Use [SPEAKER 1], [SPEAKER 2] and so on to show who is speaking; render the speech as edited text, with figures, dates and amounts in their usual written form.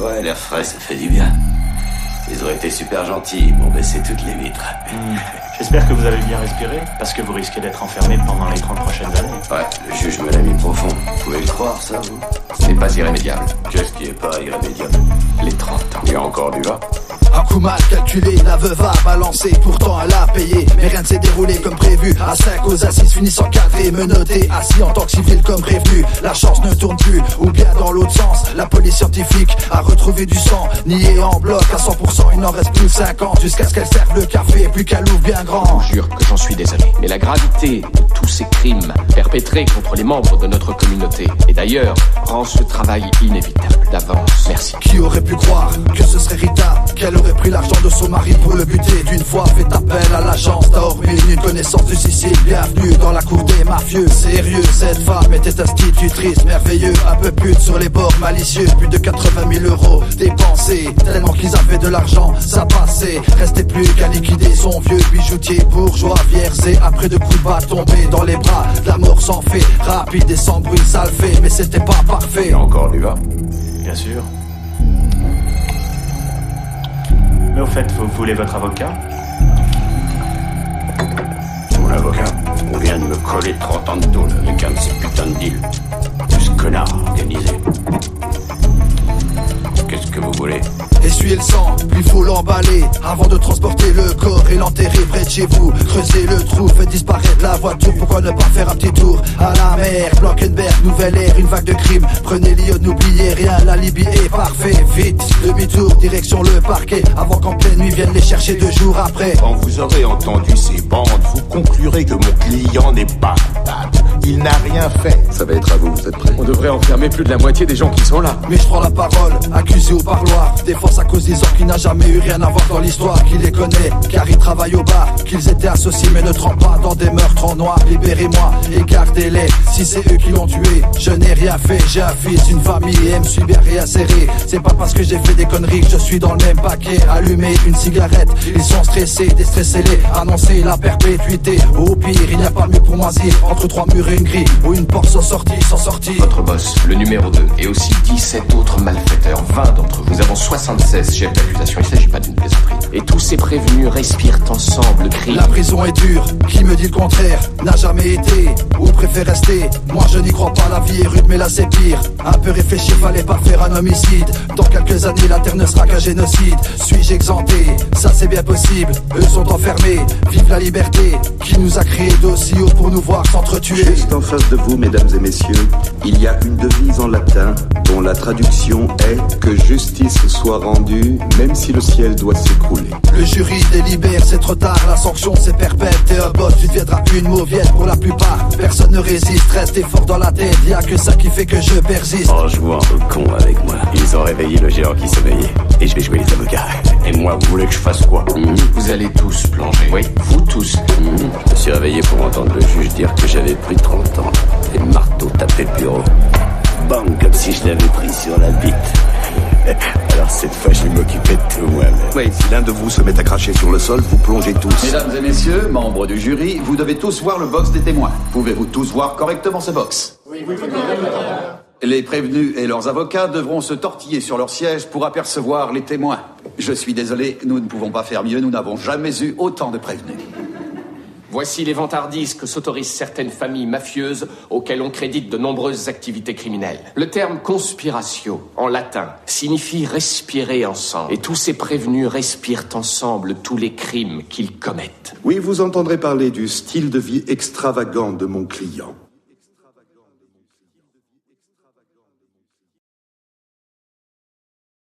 [SPEAKER 1] Ouais, l'air frais, ça fait du bien. Ils ont été super gentils, ils m'ont baissé toutes les vitres.
[SPEAKER 2] J'espère que vous avez bien respiré, parce que vous risquez d'être enfermé pendant les 30 prochaines années.
[SPEAKER 1] Ouais, le juge me l'a mis profond. Vous pouvez le croire, ça, vous?
[SPEAKER 3] C'est pas irrémédiable.
[SPEAKER 1] Qu'est-ce qui est pas irrémédiable?
[SPEAKER 3] Les 30 ans.
[SPEAKER 1] Il y a encore du vin.
[SPEAKER 4] Un coup mal calculé, la veuve a balancé, pourtant elle a payé. Mais rien ne s'est déroulé comme prévu. À 5 aux assises, finissent encadrés, menottés, assis en tant que civil comme prévenu. La chance ne tourne plus, ou bien dans l'autre sens. La police scientifique a retrouvé du sang, nié en bloc à 100%. Il n'en reste plus 50 jusqu'à ce qu'elle serve le café, puis qu'elle ouvre bien grand.
[SPEAKER 3] Je jure que j'en suis désolé. Mais la gravité de tous ces crimes perpétrés contre les membres de notre communauté, et d'ailleurs, rend ce travail inévitable. D'avance, merci.
[SPEAKER 4] Qui aurait pu croire que ce serait Rita, qu'elle aurait pris l'argent de son mari pour le buter d'une fois? Fait appel à l'agence, t'as hormis une connaissance de Sicile. Bienvenue dans la cour des mafieux. Sérieux, cette femme était institutrice, merveilleux, un peu pute sur les bords malicieux. Plus de 80 000 euros dépensés, tellement qu'ils avaient de l'argent, ça passait. Restait plus qu'à liquider son vieux bijoutier bourgeois viersé. Après de coups de bas tombés dans les bras, la mort s'en fait rapide et sans bruit, ça le fait, mais c'était pas parfait.
[SPEAKER 1] Il y a encore du vin.
[SPEAKER 2] Bien sûr. Mais au fait, vous voulez votre avocat?
[SPEAKER 1] Mon avocat, on vient de me coller 30 ans de tôle avec un de ces putains de deals. Ce connard organisé. Qu'est-ce que vous voulez?
[SPEAKER 4] Essuyez le sang, puis faut l'emballer avant de transporter le corps et l'enterrer près de chez vous. Creusez le trou, faites disparaître la voiture. Pourquoi ne pas faire un petit tour à la mer? Blankenberg, nouvelle ère, une vague de crimes. Prenez Lyon, n'oubliez rien, la Libye est parfait. Vite, demi-tour, direction le parquet, avant qu'en pleine nuit viennent les chercher 2 jours après.
[SPEAKER 5] Quand vous aurez entendu ces bandes, vous conclurez que mon client n'est pas coupable. Il n'a rien fait.
[SPEAKER 6] Ça va être à vous êtes prêts?
[SPEAKER 3] On devrait enfermer plus de la moitié des gens qui sont là.
[SPEAKER 4] Mais je prends la parole, accusé au parloir. Défense à cause des hommes qui n'a jamais eu rien à voir dans l'histoire. Qui les connaît, car ils travaillent au bar. Qu'ils étaient associés mais ne trempent pas dans des meurtres en noir. Libérez-moi et gardez-les, si c'est eux qui l'ont tué. Je n'ai rien fait, j'ai un fils, une famille et me suis bien réinséré. C'est pas parce que j'ai fait des conneries que je suis dans le même paquet. Allumer une cigarette, ils sont stressés, déstressez-les. Annoncer la perpétuité, au pire il n'y a pas mieux pour moisir. Entre 3 murs et une grille, ou une porte sans sortie.
[SPEAKER 3] Votre boss, le numéro 2, et aussi 17 autres malfaiteurs, 20 d'entre eux. Nous avons 76 chefs d'accusation, il ne s'agit pas d'une plaisanterie. Et tous ces prévenus respirent ensemble le crime.
[SPEAKER 4] La prison est dure, qui me dit le contraire n'a jamais été, ou préfère rester. Moi je n'y crois pas, la vie est rude mais là c'est pire. Un peu réfléchir, fallait pas faire un homicide. Dans quelques années la terre ne sera qu'un génocide. Suis-je exempté? Ça c'est bien possible. Eux sont enfermés, vive la liberté. Qui nous a créé d'aussi haut pour nous voir s'entretuer?
[SPEAKER 6] Juste en face de vous, mesdames et messieurs, il y a une devise en latin dont la traduction est que justice soit rendue même si le ciel doit s'écrouler.
[SPEAKER 4] Le jury délibère, c'est trop tard, la sanction c'est perpète. T'es un boss, tu deviendras une mauviette pour la plupart. Personne ne résiste, restez fort dans la tête. Y'a que ça qui fait que je persiste.
[SPEAKER 1] Oh, je vois un peu con avec moi. Ils ont réveillé le géant qui sommeillait. Et je vais jouer les avocats. Et moi, vous voulez que je fasse quoi?
[SPEAKER 3] Vous allez tous plonger. Oui, vous tous.
[SPEAKER 1] Je me suis réveillé pour entendre le juge dire que j'avais pris 30 ans. Et le marteau tapait le bureau. Bang, comme si je l'avais pris sur la bite. Alors cette fois, je vais m'occuper de tout moi-même.
[SPEAKER 6] Oui, si l'un de vous se met à cracher sur le sol, vous plongez tous.
[SPEAKER 7] Mesdames et messieurs, membres du jury, vous devez tous voir le box des témoins. Pouvez-vous tous voir correctement ce box? Oui. Les prévenus et leurs avocats devront se tortiller sur leur siège pour apercevoir les témoins. Je suis désolé, nous ne pouvons pas faire mieux, nous n'avons jamais eu autant de prévenus.
[SPEAKER 3] Voici les vantardises que s'autorisent certaines familles mafieuses auxquelles on crédite de nombreuses activités criminelles. Le terme conspiratio, en latin, signifie respirer ensemble. Et tous ces prévenus respirent ensemble tous les crimes qu'ils commettent.
[SPEAKER 6] Oui, vous entendrez parler du style de vie extravagant de mon client.